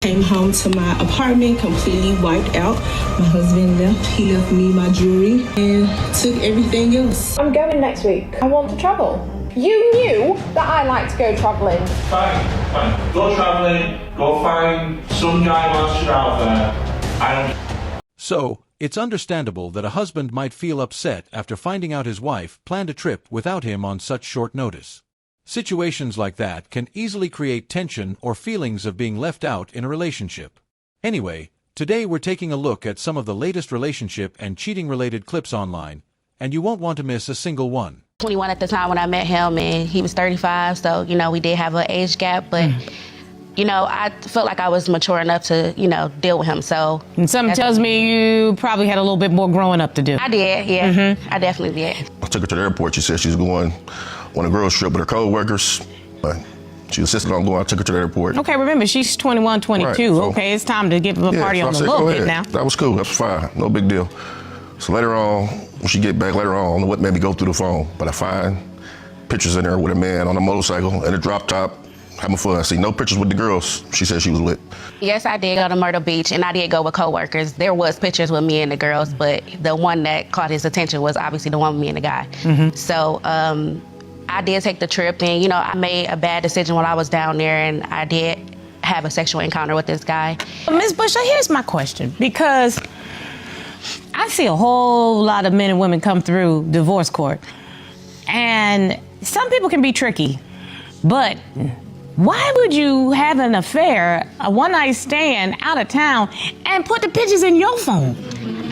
Came home to my apartment completely wiped out. My husband left. He left me my jewelry and took everything else. I'm going next week. I want to travel. You knew that I like to go travelling. Fine. Go travelling. Go find some guy who wants you out there. I don't. So, it's understandable that a husband might feel upset after finding out his wife planned a trip without him on such short notice. Situations like that can easily create tension or feelings of being left out in a relationship. Anyway, today we're taking a look at some of the latest relationship and cheating-related clips online, and you won't want to miss a single one. 21 at the time when I met him, and he was 35, so, we did have an age gap, but, I felt like I was mature enough to, deal with him, so. And something tells me you probably had a little bit more growing up to do. I did, yeah. I definitely did. I took her to the airport. She said she was going on a girls trip with her co-workers, but she insisted on going. I took her to the airport. Okay, remember, she's 21, 22. Right, so, okay, it's time to give a party on a little bit now. That was cool. That's fine. No big deal. So later on, when she get back later on, I don't know what made me go through the phone, but I find pictures in there with a man on a motorcycle and a drop top, having fun. I see no pictures with the girls she said she was with. Yes, I did go to Myrtle Beach, and I did go with coworkers. There was pictures with me and the girls, but the one that caught his attention was obviously the one with me and the guy. So I did take the trip, and, I made a bad decision while I was down there, and I did have a sexual encounter with this guy. Ms. Bush, here's my question, because I see a whole lot of men and women come through divorce court, and some people can be tricky, but why would you have an affair, a one-night stand out of town, and put the pictures in your phone?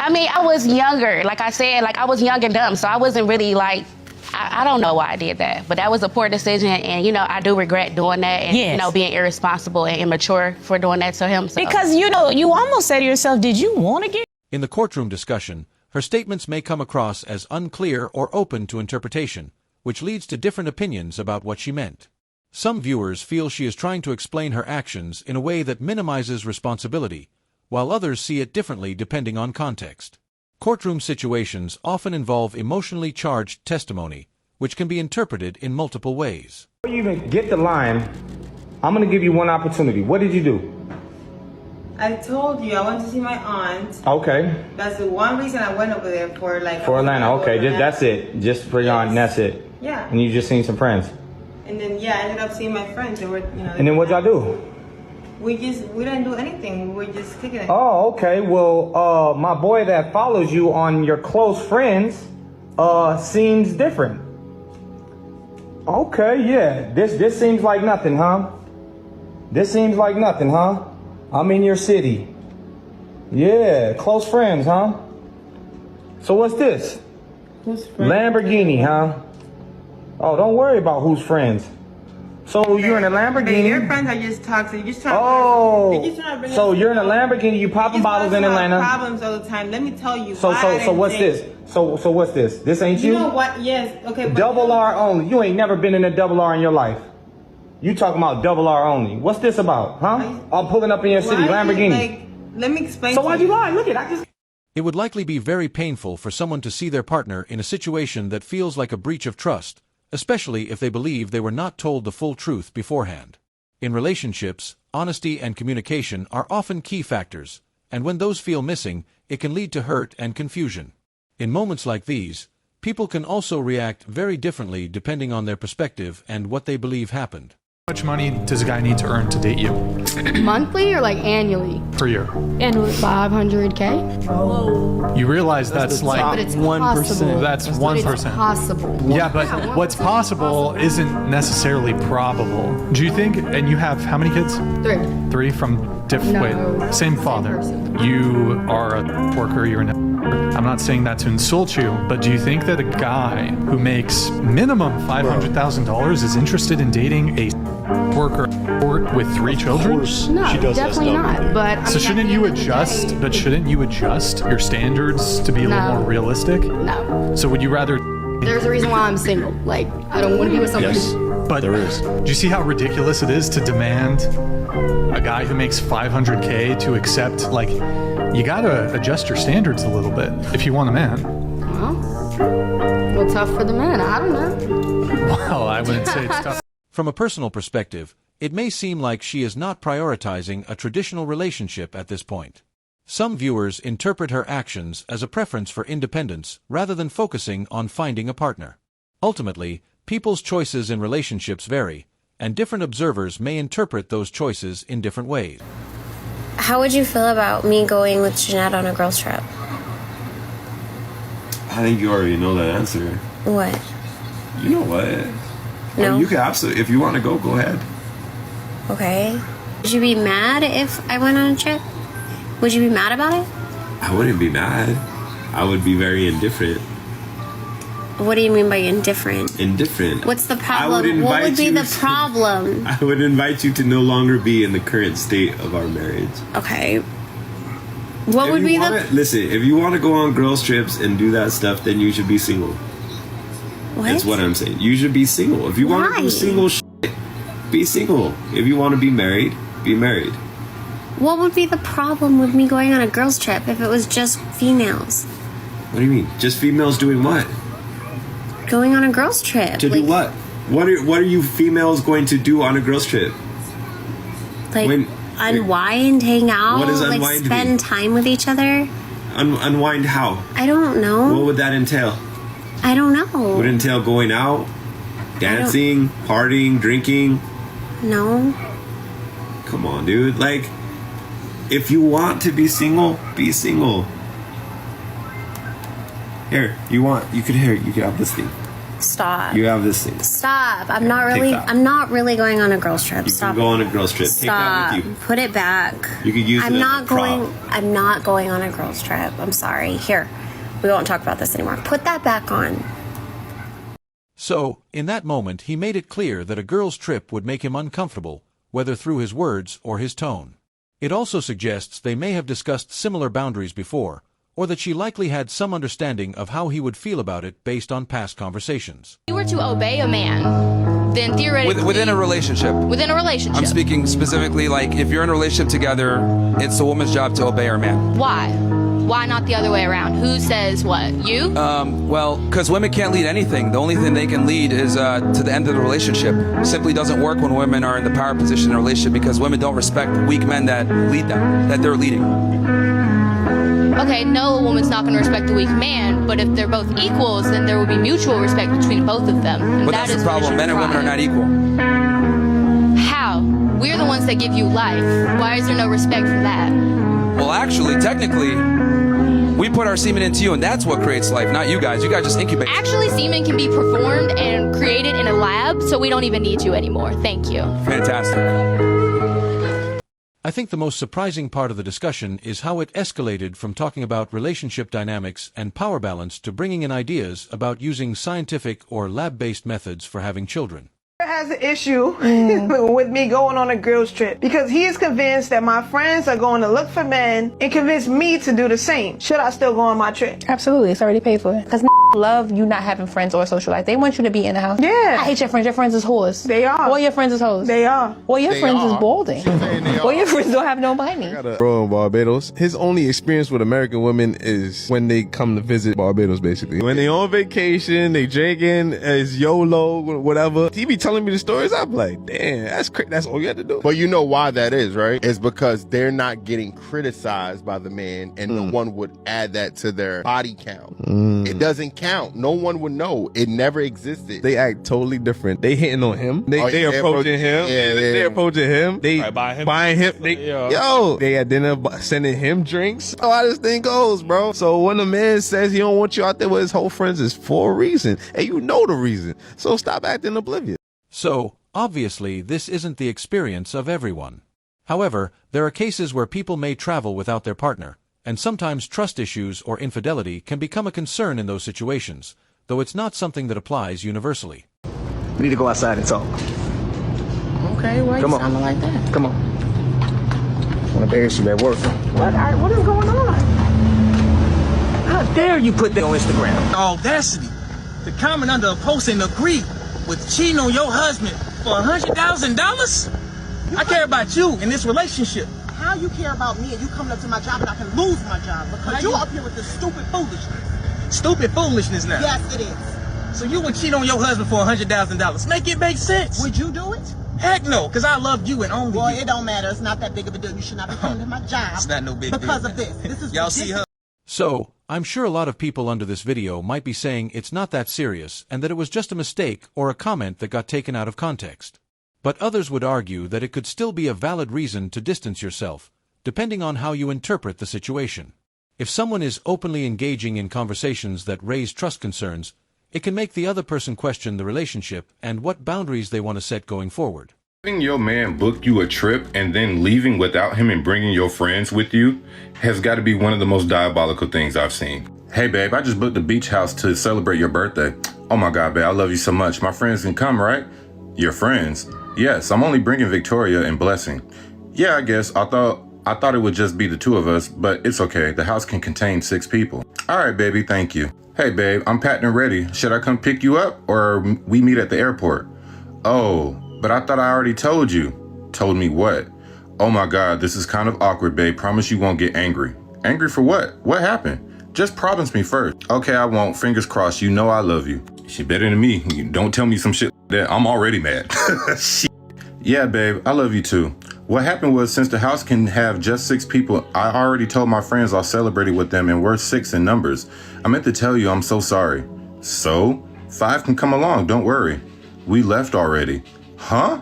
I mean, I was younger. Like I said, I was young and dumb, so I wasn't really I don't know why I did that, but that was a poor decision, and, I do regret doing that and, being irresponsible and immature for doing that to him. So. Because, you almost say to yourself, did you want to get... In the courtroom discussion, her statements may come across as unclear or open to interpretation, which leads to different opinions about what she meant. Some viewers feel she is trying to explain her actions in a way that minimizes responsibility, while others see it differently depending on context. Courtroom situations often involve emotionally charged testimony, which can be interpreted in multiple ways. Before you even get the line, I'm going to give you one opportunity. What did you do? I told you I went to see my aunt. Okay. That's the one reason I went over there for For Atlanta, okay. That's it. Just for your aunt, and that's it. Yeah. And you just seen some friends. And then I ended up seeing my friends. They were, And then what y'all do? We didn't do anything. We were just kicking it. Oh, okay. Well, my boy that follows you on your close friends, seems different. Okay, yeah. This seems like nothing, huh? This seems like nothing, huh? I'm in your city. Yeah, close friends, huh? So what's this? Lamborghini, huh? Oh, don't worry about who's friends. So you're in a Lamborghini. Your friends are just toxic. You're just trying to so you're in a Lamborghini. You popping bottles in Atlanta. Problems all the time. Let me tell you. So what's this? So what's this? This ain't you? You know what? Yes. Okay. Double R only. You ain't never been in a double R in your life. You talking about double R only? What's this about, huh? I'm pulling up in your city, Lamborghini. Let me explain. So why'd you lie? Look at It would likely be very painful for someone to see their partner in a situation that feels like a breach of trust, especially if they believe they were not told the full truth beforehand. In relationships, honesty and communication are often key factors, and when those feel missing, it can lead to hurt and confusion. In moments like these, people can also react very differently depending on their perspective and what they believe happened. How much money does a guy need to earn to date you? Monthly or annually? Per year. Annually, 500K. Oh. You realize that's but it's 1%. That's 1%. It's possible. Yeah, but what's possible isn't necessarily probable. Do you think, and you have how many kids? 3. 3 from different, same father. You are a worker, you're I'm not saying that to insult you, but do you think that a guy who makes minimum $500,000 is interested in dating a worker with 3 children? No, definitely not. But so shouldn't you adjust? But shouldn't you adjust your standards to be a little more realistic? No. So would you rather? There's a reason why I'm single. Like, I don't want to be with somebody. Yes, but there is. Do you see how ridiculous it is to demand a guy who makes $500K to accept, like, you gotta adjust your standards a little bit if you want a man. Well, tough for the man. I don't know. Well, I wouldn't say it's tough. From a personal perspective, it may seem like she is not prioritizing a traditional relationship at this point. Some viewers interpret her actions as a preference for independence rather than focusing on finding a partner. Ultimately, people's choices in relationships vary, and different observers may interpret those choices in different ways. How would you feel about me going with Jeanette on a girls' trip? I think you already know that answer. What? You know what? No. You can absolutely, if you want to go ahead. Okay. Would you be mad if I went on a trip? Would you be mad about it? I wouldn't be mad. I would be very indifferent. What do you mean by indifferent? Indifferent. What's the problem? What would be the problem? I would invite you to no longer be in the current state of our marriage. Okay. What would be the... Listen, if you want to go on girls' trips and do that stuff, then you should be single. What? That's what I'm saying. You should be single. If you want to do single shit, be single. If you want to be married, be married. What would be the problem with me going on a girls' trip if it was just females? What do you mean? Just females doing what? Going on a girls' trip. To do what? What are you females going to do on a girls' trip? Like unwind, hang out, what does unwind like spend time with each other? Unwind how? I don't know. What would that entail? I don't know. Would it entail going out, dancing, partying, drinking? No. Come on, dude. Like, if you want to be single, be single. Here, you could have this thing. Stop. You have this thing. Stop. I'm not really going on a girls' trip. You can go on a girls' trip. Stop. Take that with you. Put it back. You could use it as a prop. I'm not going on a girls' trip. I'm sorry. Here. We won't talk about this anymore. Put that back on. So, in that moment, he made it clear that a girl's trip would make him uncomfortable, whether through his words or his tone. It also suggests they may have discussed similar boundaries before, or that she likely had some understanding of how he would feel about it based on past conversations. If you were to obey a man, then theoretically... Within a relationship. Within a relationship. I'm speaking specifically, like, if you're in a relationship together, it's the woman's job to obey her man. Why? Why not the other way around? Who says what? You? Well, because women can't lead anything. The only thing they can lead is to the end of the relationship. It simply doesn't work when women are in the power position in a relationship because women don't respect weak men that lead them, that they're leading. Okay, no, a woman's not going to respect a weak man, but if they're both equals, then there will be mutual respect between both of them. And but that's the problem. Men and women are not equal. How? We're the ones that give you life. Why is there no respect for that? Well, actually, technically, we put our semen into you, and that's what creates life, not you guys. You guys just incubate. Actually, semen can be performed and created in a lab, so we don't even need you anymore. Thank you. Fantastic. I think the most surprising part of the discussion is how it escalated from talking about relationship dynamics and power balance to bringing in ideas about using scientific or lab-based methods for having children. Has an issue with me going on a girls trip because he is convinced that my friends are going to look for men and convince me to do the same. Should I still go on my trip? Absolutely, it's already paid for. Because love you not having friends or social life. They want you to be in the house. Yeah. I hate your friends. Your friends is hoes. They are. All your friends is hoes. They are. All your friends is balding. All your friends don't have no money. I got a bro in Barbados. His only experience with American women is when they come to visit Barbados, basically. When they on vacation, they drinking, it's YOLO, whatever. He be telling me the stories. I'm like, damn, that's crazy. That's all you had to do. But you know why that is, right? It's because they're not getting criticized by the man, and no one would add that to their body count. It doesn't count. No one would know. It never existed. They act totally different. They hitting on him. They approaching him. They approaching him. They buying him. They at dinner sending him drinks. Oh, how this thing goes, bro. So when a man says he don't want you out there with his whole friends, it's for a reason, and you know the reason. So stop acting oblivious. So, obviously, this isn't the experience of everyone. However, there are cases where people may travel without their partner, and sometimes trust issues or infidelity can become a concern in those situations, though it's not something that applies universally. We need to go outside and talk. Okay, why you sounding like that? Come on. I want to embarrass you at work. What is going on? How dare you put that on Instagram? Audacity to comment under a post and agree with cheating on your husband for $100,000? I care about you in this relationship. How you care about me and you coming up to my job and I can lose my job because you up here with this stupid foolishness. Stupid foolishness now. Yes, it is. So you would cheat on your husband for $100,000. Make it make sense. Would you do it? Heck no, because I love you and only Boy, you. it don't matter. It's not that big of a deal. You should not be coming to my job. It's not no big deal. Because of this. This is Y'all see her? So, I'm sure a lot of people under this video might be saying it's not that serious and that it was just a mistake or a comment that got taken out of context. But others would argue that it could still be a valid reason to distance yourself, depending on how you interpret the situation. If someone is openly engaging in conversations that raise trust concerns, it can make the other person question the relationship and what boundaries they want to set going forward. Having your man book you a trip and then leaving without him and bringing your friends with you has got to be one of the most diabolical things I've seen. Hey babe, I just booked a beach house to celebrate your birthday. Oh my God, babe, I love you so much. My friends can come, right? Your friends? Yes, I'm only bringing Victoria and Blessing. Yeah, I guess. I thought it would just be the two of us, but it's okay. The house can contain 6 people. All right, baby, thank you. Hey, babe, I'm packed and ready. Should I come pick you up or we meet at the airport? Oh, but I thought I already told you. Told me what? Oh my God, this is kind of awkward, babe. Promise you won't get angry. Angry for what? What happened? Just promise me first. Okay, I won't. Fingers crossed. You know I love you. She better than me. You don't tell me some shit like that. I'm already mad. Shit. Yeah, babe, I love you too. What happened was, since the house can have just 6 people, I already told my friends I'll celebrate it with them, and we're 6 in numbers. I meant to tell you I'm so sorry. So? 5 can come along, don't worry. We left already. Huh?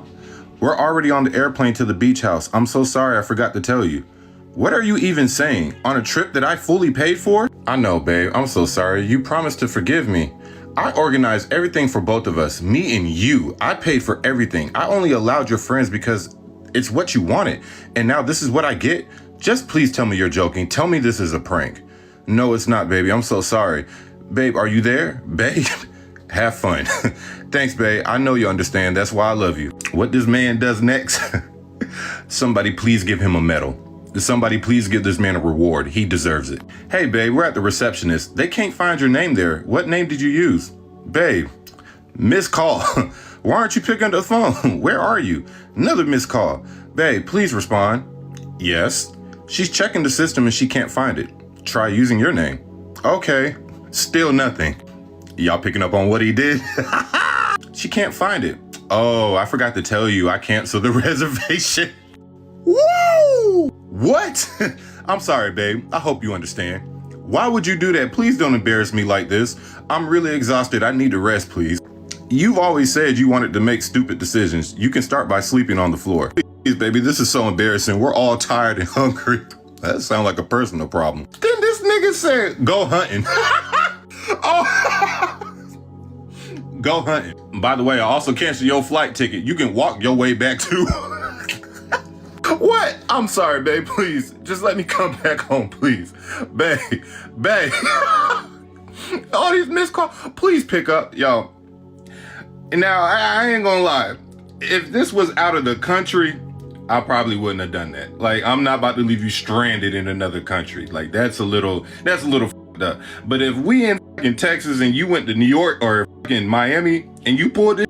We're already on the airplane to the beach house. I'm so sorry I forgot to tell you. What are you even saying? On a trip that I fully paid for? I know, babe, I'm so sorry. You promised to forgive me. I organized everything for both of us, me and you. I paid for everything. I only allowed your friends because it's what you wanted. And now this is what I get? Just please tell me you're joking. Tell me this is a prank. No, it's not, baby. I'm so sorry. Babe, are you there? Babe, have fun. Thanks, babe. I know you understand. That's why I love you. What this man does next? Somebody please give him a medal. Somebody please give this man a reward. He deserves it. Hey, babe, we're at the receptionist. They can't find your name there. What name did you use? Babe, missed call. Why aren't you picking up the phone? Where are you? Another missed call. Babe, please respond. Yes. She's checking the system and she can't find it. Try using your name. Okay. Still nothing. Y'all picking up on what he did? She can't find it. Oh, I forgot to tell you, I canceled the reservation. Woo! What? I'm sorry, babe. I hope you understand. Why would you do that? Please don't embarrass me like this. I'm really exhausted. I need to rest, please. You've always said you wanted to make stupid decisions. You can start by sleeping on the floor. Please, baby, this is so embarrassing. We're all tired and hungry. That sounds like a personal problem. Then this nigga said, go hunting. Oh. Go hunting. By the way, I also canceled your flight ticket. You can walk your way back too. What? I'm sorry, babe, please. Just let me come back home, please. Babe. All these missed calls. Please pick up, y'all. Now, I ain't gonna lie. If this was out of the country, I probably wouldn't have done that. Like, I'm not about to leave you stranded in another country. Like, that's a little f***ed up. But if we in Texas and you went to New York or in Miami and you pulled it,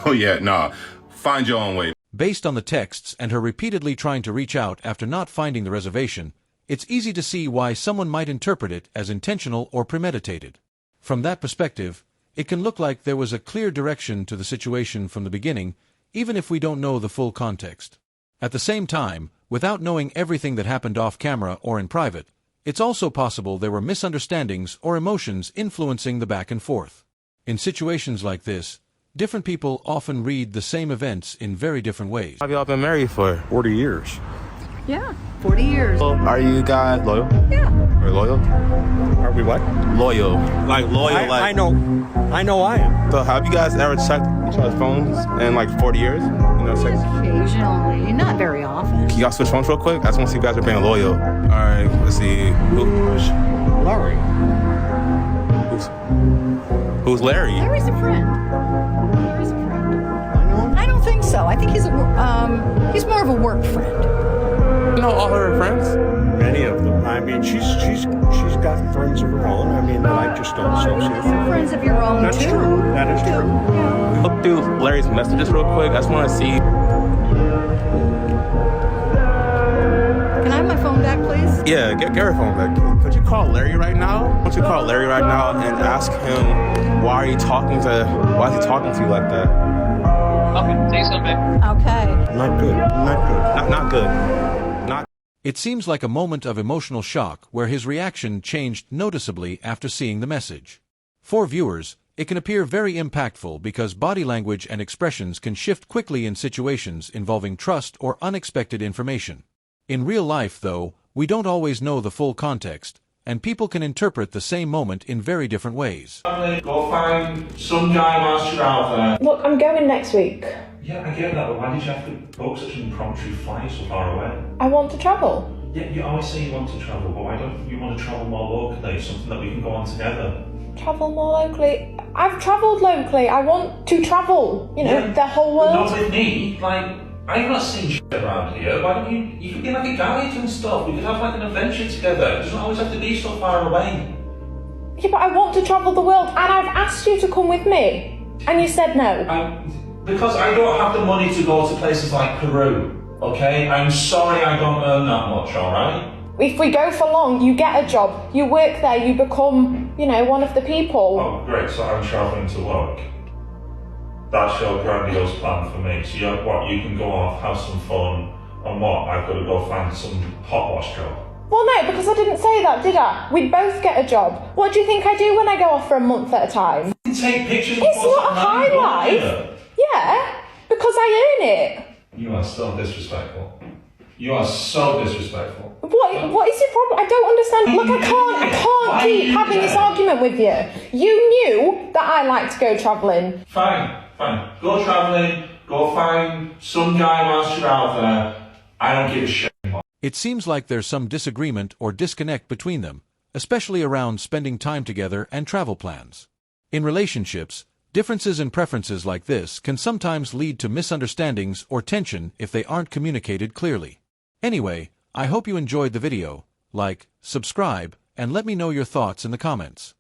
oh yeah, nah. Find your own way. Based on the texts and her repeatedly trying to reach out after not finding the reservation, it's easy to see why someone might interpret it as intentional or premeditated. From that perspective, it can look like there was a clear direction to the situation from the beginning, even if we don't know the full context. At the same time, without knowing everything that happened off camera or in private, it's also possible there were misunderstandings or emotions influencing the back and forth. In situations like this, different people often read the same events in very different ways. Have y'all been married for 40 years? Yeah, 40 years. Are you guys loyal? Yeah. Are loyal? Are we what? Loyal. Like loyal, I know I am. So have you guys ever checked each other's phones in like 40 years? You know, Occasionally, not very often. Can y'all switch phones real quick? I just want to see if you guys are being loyal. All right, let's see. Larry. Who's Larry? Larry's a friend. Larry's a friend. I don't think so. I think he's more of a work friend. You know all her friends? Many of them. I mean, she's got friends of her own. I mean, I just don't associate with Some friends of your own, That's too. true. That is true. Yeah. Look through Larry's messages real quick. I just want to see. Can I have my phone back, please? Yeah, get her phone back. Could you call Larry right now? Why don't you call Larry right now and ask him why is he talking to you like that? Okay, say something. Okay. Not good. Not good. Not good. Not. It seems like a moment of emotional shock where his reaction changed noticeably after seeing the message. For viewers, it can appear very impactful because body language and expressions can shift quickly in situations involving trust or unexpected information. In real life, though, we don't always know the full context, and people can interpret the same moment in very different ways. Go find some guy whilst you're out there. Look, I'm going next week. Yeah, I get that, but why did you have to book such an impromptu flight so far away? I want to travel. Yeah, you always say you want to travel, but why don't you want to travel more locally? Something that we can go on together. Travel more locally? I've travelled locally. I want to travel. You know, the whole world. Not with me. Like, I've not seen shit around here. Why don't you could be like a guide and stuff. We could have like an adventure together. It doesn't always have to be so far away. Yeah, but I want to travel the world, and I've asked you to come with me, and you said no. Because I don't have the money to go to places like Peru, okay? I'm sorry I don't earn that much, alright? If we go for long, you get a job, you work there, you become, you know, one of the people. Oh, great, so I'm travelling to work. That's your grandiose plan for me. So you can go off, have some fun, and what? I've got to go find some hot wash job. Well, no, because I didn't say that, did I? We'd both get a job. What do you think I do when I go off for a month at a time? Take pictures. It's not a high life. Yeah, because I earn it. You are so disrespectful. You are so disrespectful. What is your problem? I don't understand. Look, I can't keep having this argument with you. You knew that I like to go travelling. Fine. Go travelling, go find some guy whilst you're out there. I don't give a shit anymore. It seems like there's some disagreement or disconnect between them, especially around spending time together and travel plans. In relationships, differences in preferences like this can sometimes lead to misunderstandings or tension if they aren't communicated clearly. Anyway, I hope you enjoyed the video. Like, subscribe, and let me know your thoughts in the comments.